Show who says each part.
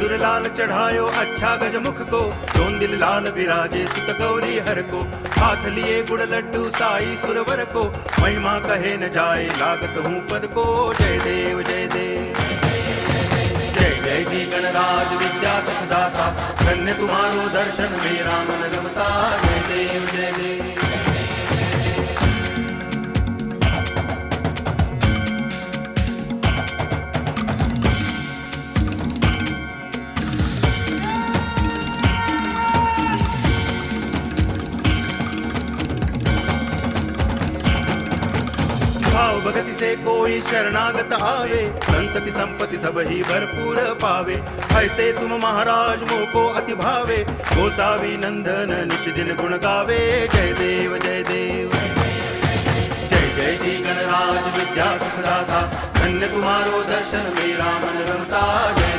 Speaker 1: सिंदूर लाल चढ़ायो अच्छा गजमुख को, दोन दिल लाल विराजे सुत गौरी हर को। हाथ लिए गुड़ लड्डू साई सुरवर को, महिमा कहे न जाए लागत हूँ पद को। जय देव जय देव जय जय जी गणराज विद्या सुखदाता, धन्य तुम्हारो दर्शन मेरा मन रमता। जय देव जय देव भाव भगति से कोई शरणागत आवे, संतति संपत्ति सब ही भरपूर पावे। ऐसे तुम महाराज मोको अति भावे, गोसावी नंदन निच दिन गुण गावे। जय देव जय देव जय जय जी गणराज विद्या सुखदाता, धन्य तुम्हारो दर्शन मेरा मन रमता। जय